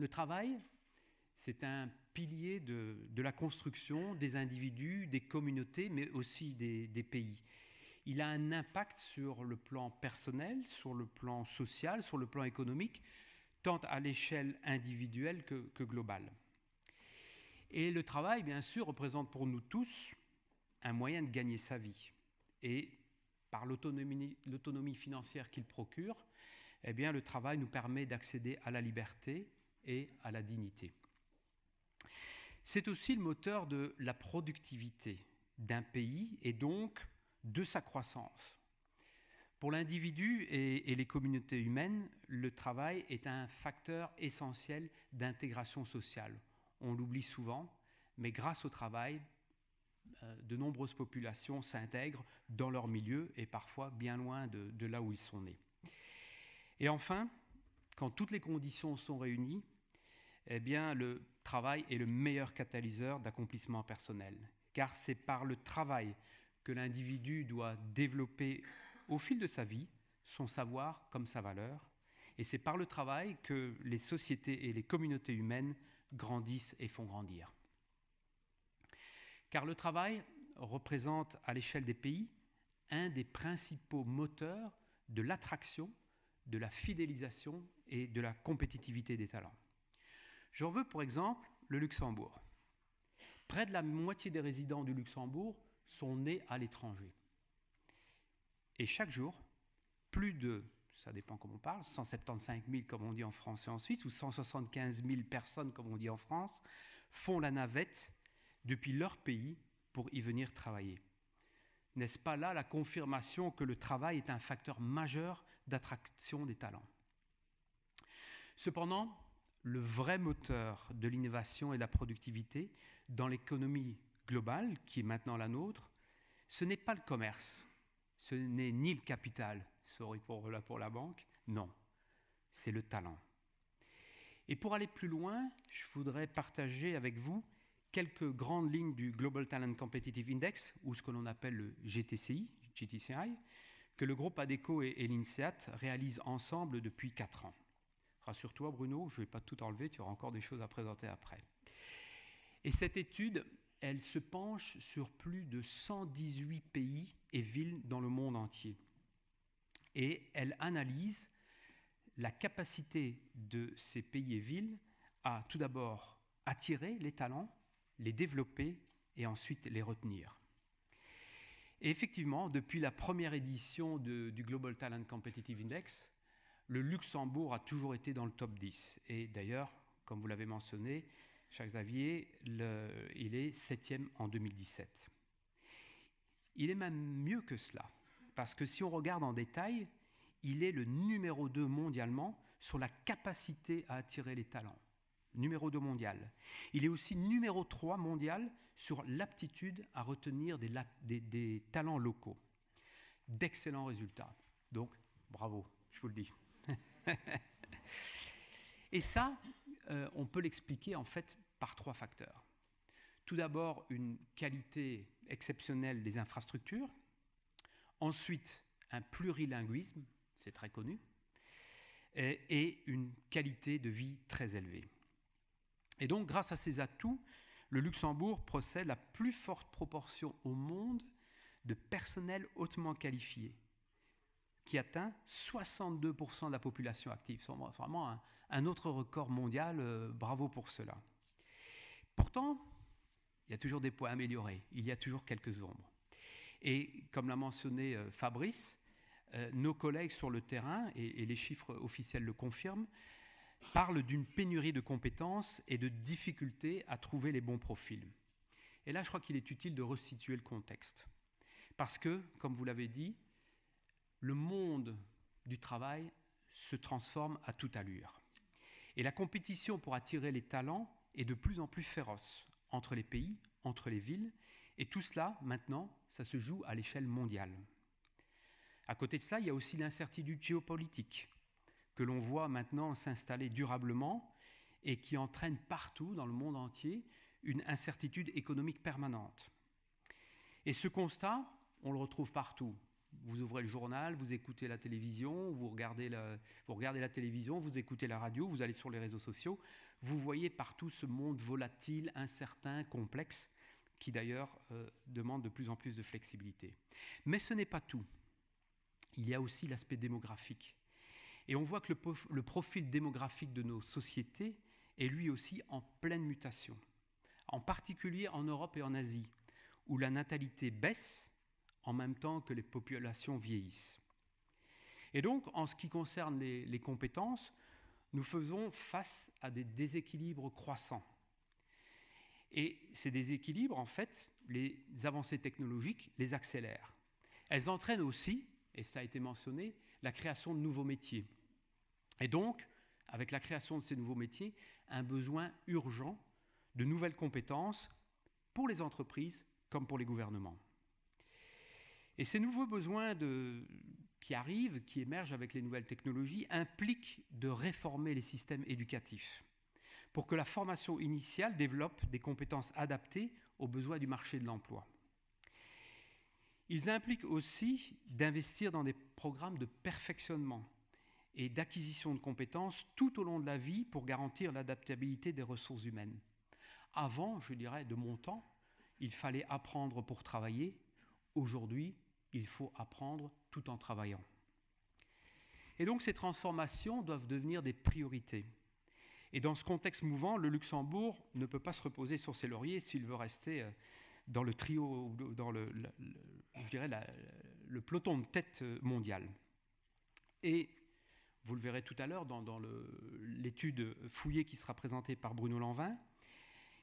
Le travail, c'est un pilier de la construction des individus, des communautés, mais aussi des pays. Il a un impact sur le plan personnel, sur le plan social, sur le plan économique, tant à l'échelle individuelle que globale. Et le travail, bien sûr, représente pour nous tous un moyen de gagner sa vie. Et par l'autonomie financière qu'il procure, eh bien, le travail nous permet d'accéder à la liberté et à la dignité. C'est aussi le moteur de la productivité d'un pays et donc de sa croissance. Pour l'individu et les communautés humaines, le travail est un facteur essentiel d'intégration sociale. On l'oublie souvent, mais grâce au travail, de nombreuses populations s'intègrent dans leur milieu et parfois bien loin de là où ils sont nés. Et enfin, quand toutes les conditions sont réunies, eh bien, le travail est le meilleur catalyseur d'accomplissement personnel, car c'est par le travail que l'individu doit développer au fil de sa vie son savoir comme sa valeur, et c'est par le travail que les sociétés et les communautés humaines grandissent et font grandir. Car le travail représente à l'échelle des pays un des principaux moteurs de l'attraction, de la fidélisation et de la compétitivité des talents. J'en veux pour exemple le Luxembourg. Près de la moitié des résidents du Luxembourg sont nés à l'étranger. Et chaque jour, plus de, ça dépend comment on parle, 175 000 comme on dit en France et en Suisse, ou 175 000 personnes comme on dit en France, font la navette depuis leur pays pour y venir travailler. N'est-ce pas là la confirmation que le travail est un facteur majeur d'attraction des talents? Cependant, le vrai moteur de l'innovation et de la productivité dans l'économie globale, qui est maintenant la nôtre, ce n'est pas le commerce, ce n'est ni le capital, sorry pour la banque, non, c'est le talent. Et pour aller plus loin, je voudrais partager avec vous quelques grandes lignes du Global Talent Competitive Index, ou ce que l'on appelle le GTCI, que le groupe ADECO et l'INSEAD réalisent ensemble depuis 4 ans. Rassure-toi Bruno, je ne vais pas tout enlever, tu auras encore des choses à présenter après. Et cette étude, elle se penche sur plus de 118 pays et villes dans le monde entier. Et elle analyse la capacité de ces pays et villes à tout d'abord attirer les talents, les développer et ensuite les retenir. Et effectivement, depuis la première édition du Global Talent Competitive Index, le Luxembourg a toujours été dans le top 10. Et d'ailleurs, comme vous l'avez mentionné, cher Xavier, il est 7e en 2017. Il est même mieux que cela, parce que si on regarde en détail, il est le numéro 2 mondialement sur la capacité à attirer les talents. Numéro 2 mondial. Il est aussi numéro 3 mondial sur l'aptitude à retenir des talents locaux. D'excellents résultats. Donc, bravo, je vous le dis. Et ça, on peut l'expliquer en fait par 3 facteurs. Tout d'abord, une qualité exceptionnelle des infrastructures. Ensuite, un plurilinguisme, c'est très connu. Et une qualité de vie très élevée. Et donc, grâce à ces atouts, le Luxembourg possède la plus forte proportion au monde de personnel hautement qualifié, qui atteint 62% de la population active. C'est vraiment un autre record mondial, bravo pour cela. Pourtant, il y a toujours des points à améliorer, il y a toujours quelques ombres. Et comme l'a mentionné Fabrice, nos collègues sur le terrain, et les chiffres officiels le confirment, parlent d'une pénurie de compétences et de difficultés à trouver les bons profils. Et là, je crois qu'il est utile de resituer le contexte. Parce que, comme vous l'avez dit, le monde du travail se transforme à toute allure. Et la compétition pour attirer les talents est de plus en plus féroce entre les pays, entre les villes, et tout cela, maintenant, ça se joue à l'échelle mondiale. À côté de cela, il y a aussi l'incertitude géopolitique que l'on voit maintenant s'installer durablement et qui entraîne partout dans le monde entier une incertitude économique permanente. Et ce constat, on le retrouve partout, Vous ouvrez le journal, vous écoutez la télévision, vous regardez la télévision, vous écoutez la radio, vous allez sur les réseaux sociaux, vous voyez partout ce monde volatile, incertain, complexe, qui d'ailleurs demande de plus en plus de flexibilité. Mais ce n'est pas tout. Il y a aussi l'aspect démographique. Et on voit que le profil démographique de nos sociétés est lui aussi en pleine mutation, en particulier en Europe et en Asie, où la natalité baisse en même temps que les populations vieillissent. Et donc, en ce qui concerne les compétences, nous faisons face à des déséquilibres croissants. Et ces déséquilibres, en fait, les avancées technologiques les accélèrent. Elles entraînent aussi, et ça a été mentionné, la création de nouveaux métiers. Et donc, avec la création de ces nouveaux métiers, un besoin urgent de nouvelles compétences pour les entreprises comme pour les gouvernements. Et ces nouveaux besoins qui arrivent, qui émergent avec les nouvelles technologies, impliquent de réformer les systèmes éducatifs pour que la formation initiale développe des compétences adaptées aux besoins du marché de l'emploi. Ils impliquent aussi d'investir dans des programmes de perfectionnement et d'acquisition de compétences tout au long de la vie pour garantir l'adaptabilité des ressources humaines. Avant, je dirais, de mon temps, il fallait apprendre pour travailler. Aujourd'hui, il faut apprendre tout en travaillant. Et donc ces transformations doivent devenir des priorités. Et dans ce contexte mouvant, le Luxembourg ne peut pas se reposer sur ses lauriers s'il veut rester dans le trio, dans je dirais le peloton de tête mondial. Et vous le verrez tout à l'heure dans l'étude fouillée qui sera présentée par Bruno Lanvin,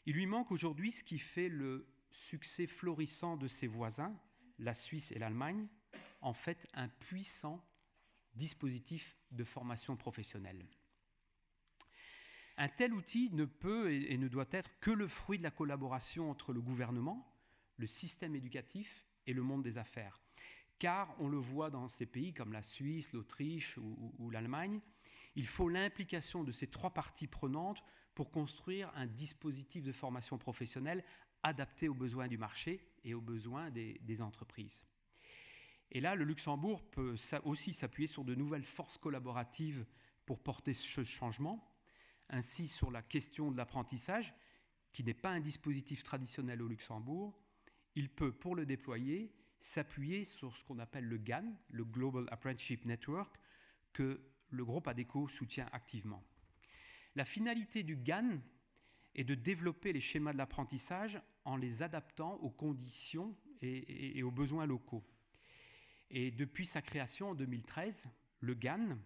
il lui manque aujourd'hui ce qui fait le succès florissant de ses voisins, la Suisse et l'Allemagne, en fait un puissant dispositif de formation professionnelle. Un tel outil ne peut et ne doit être que le fruit de la collaboration entre le gouvernement, le système éducatif et le monde des affaires. Car on le voit dans ces pays comme la Suisse, l'Autriche ou l'Allemagne, il faut l'implication de ces trois parties prenantes pour construire un dispositif de formation professionnelle adapté aux besoins du marché et aux besoins des entreprises. Et là, le Luxembourg peut aussi s'appuyer sur de nouvelles forces collaboratives pour porter ce changement, ainsi sur la question de l'apprentissage, qui n'est pas un dispositif traditionnel au Luxembourg. Il peut, pour le déployer, s'appuyer sur ce qu'on appelle le GAN, le Global Apprenticeship Network, que le groupe ADECO soutient activement. La finalité du GAN est de développer les schémas de l'apprentissage en les adaptant aux conditions et aux besoins locaux. Et depuis sa création en 2013, le GAN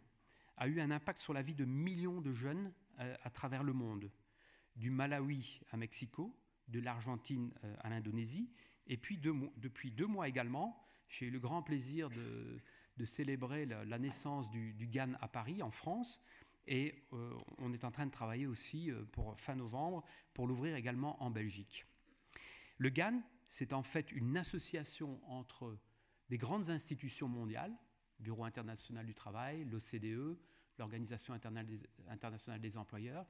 a eu un impact sur la vie de millions de jeunes à travers le monde, du Malawi à Mexico, de l'Argentine à l'Indonésie, et puis depuis 2 mois également, j'ai eu le grand plaisir de célébrer la naissance du GAN à Paris, en France, et on est en train de travailler aussi pour fin novembre pour l'ouvrir également en Belgique. Le GAN, c'est en fait une association entre des grandes institutions mondiales, Bureau international du travail, l'OCDE, l'Organisation internationale des employeurs,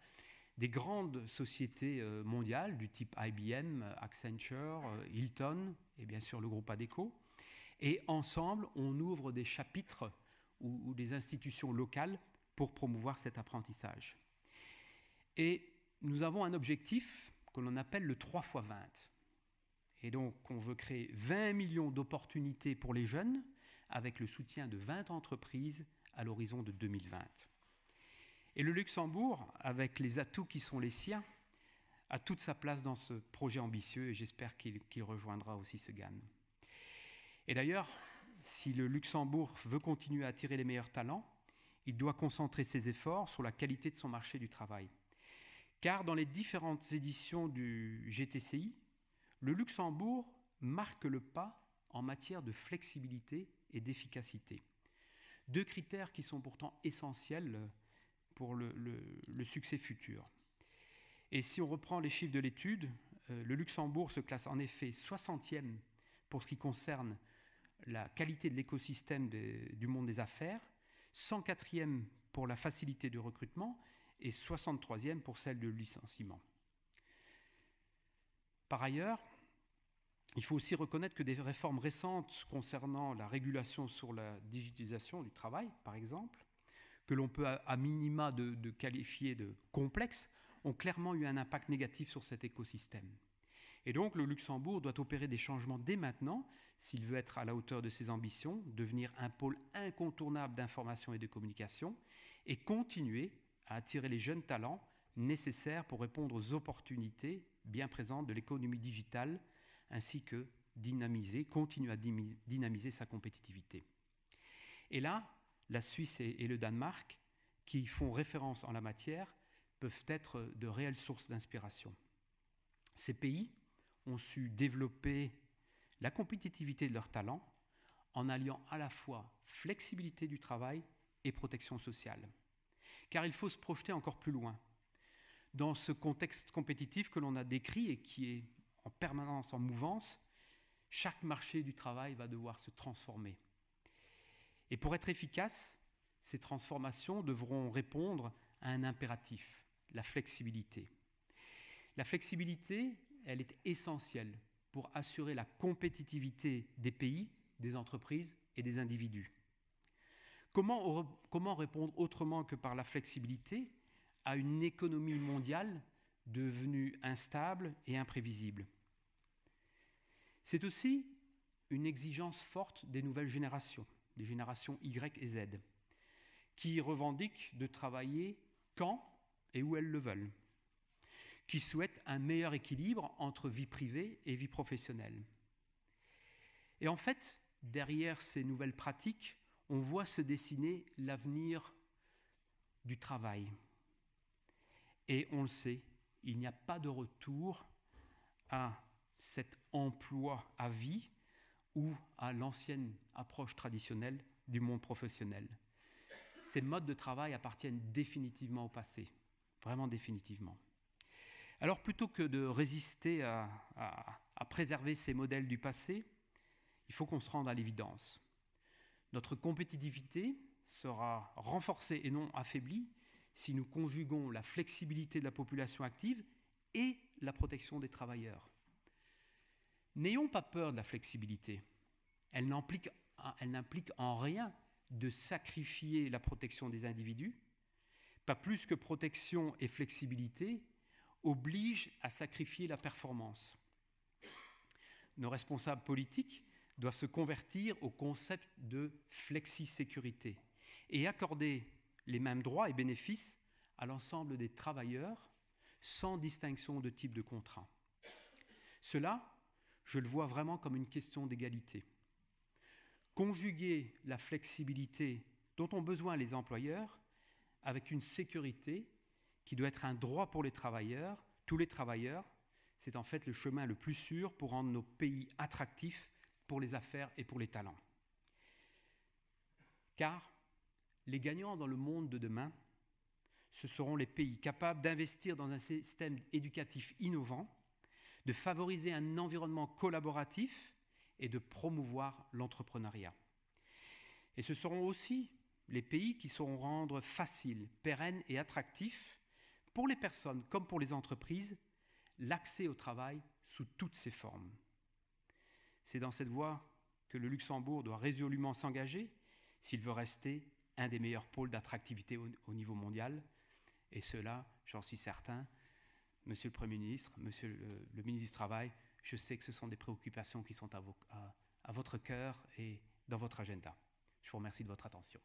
des grandes sociétés mondiales du type IBM, Accenture, Hilton et bien sûr le groupe ADECO. Et ensemble, on ouvre des chapitres ou des institutions locales pour promouvoir cet apprentissage. Et nous avons un objectif que l'on appelle le 3x20. Et donc, on veut créer 20 millions d'opportunités pour les jeunes avec le soutien de 20 entreprises à l'horizon de 2020. Et le Luxembourg, avec les atouts qui sont les siens, a toute sa place dans ce projet ambitieux et j'espère qu'il rejoindra aussi ce GAN. Et d'ailleurs, si le Luxembourg veut continuer à attirer les meilleurs talents, il doit concentrer ses efforts sur la qualité de son marché du travail. Car dans les différentes éditions du GTCI, le Luxembourg marque le pas en matière de flexibilité et d'efficacité. 2 critères qui sont pourtant essentiels pour le succès futur. Et si on reprend les chiffres de l'étude, le Luxembourg se classe en effet 60e pour ce qui concerne la qualité de l'écosystème du monde des affaires, 104e pour la facilité de recrutement et 63e pour celle de licenciement. Par ailleurs, Il faut aussi reconnaître que des réformes récentes concernant la régulation sur la digitalisation du travail, par exemple, que l'on peut à minima de qualifier de complexes, ont clairement eu un impact négatif sur cet écosystème. Et donc le Luxembourg doit opérer des changements dès maintenant s'il veut être à la hauteur de ses ambitions, devenir un pôle incontournable d'information et de communication, et continuer à attirer les jeunes talents nécessaires pour répondre aux opportunités bien présentes de l'économie digitale, ainsi que continuer à dynamiser sa compétitivité. Et là, la Suisse et le Danemark, qui font référence en la matière, peuvent être de réelles sources d'inspiration. Ces pays ont su développer la compétitivité de leurs talents en alliant à la fois flexibilité du travail et protection sociale. Car il faut se projeter encore plus loin. Dans ce contexte compétitif que l'on a décrit et qui est en permanence en mouvance, chaque marché du travail va devoir se transformer. Et pour être efficace, ces transformations devront répondre à un impératif, la flexibilité. La flexibilité, elle est essentielle pour assurer la compétitivité des pays, des entreprises et des individus. Comment répondre autrement que par la flexibilité à une économie mondiale devenue instable et imprévisible? C'est aussi une exigence forte des nouvelles générations, des générations Y et Z, qui revendiquent de travailler quand et où elles le veulent, qui souhaitent un meilleur équilibre entre vie privée et vie professionnelle. Et en fait, derrière ces nouvelles pratiques, on voit se dessiner l'avenir du travail. Et on le sait, il n'y a pas de retour à cet emploi à vie ou à l'ancienne approche traditionnelle du monde professionnel. Ces modes de travail appartiennent définitivement au passé, vraiment définitivement. Alors plutôt que de résister à préserver ces modèles du passé, il faut qu'on se rende à l'évidence. Notre compétitivité sera renforcée et non affaiblie si nous conjuguons la flexibilité de la population active et la protection des travailleurs. N'ayons pas peur de la flexibilité. Elle n'implique en rien de sacrifier la protection des individus, pas plus que protection et flexibilité obligent à sacrifier la performance. Nos responsables politiques doivent se convertir au concept de flexi-sécurité et accorder les mêmes droits et bénéfices à l'ensemble des travailleurs sans distinction de type de contrat. Cela, je le vois vraiment comme une question d'égalité. Conjuguer la flexibilité dont ont besoin les employeurs avec une sécurité qui doit être un droit pour les travailleurs, tous les travailleurs, c'est en fait le chemin le plus sûr pour rendre nos pays attractifs pour les affaires et pour les talents. Car les gagnants dans le monde de demain, ce seront les pays capables d'investir dans un système éducatif innovant, de favoriser un environnement collaboratif et de promouvoir l'entrepreneuriat. Et ce seront aussi les pays qui sauront rendre facile, pérenne et attractif pour les personnes comme pour les entreprises l'accès au travail sous toutes ses formes. C'est dans cette voie que le Luxembourg doit résolument s'engager s'il veut rester un des meilleurs pôles d'attractivité au niveau mondial. Et cela, j'en suis certain, Monsieur le Premier ministre, Monsieur le ministre du Travail, je sais que ce sont des préoccupations qui sont à votre cœur et dans votre agenda. Je vous remercie de votre attention.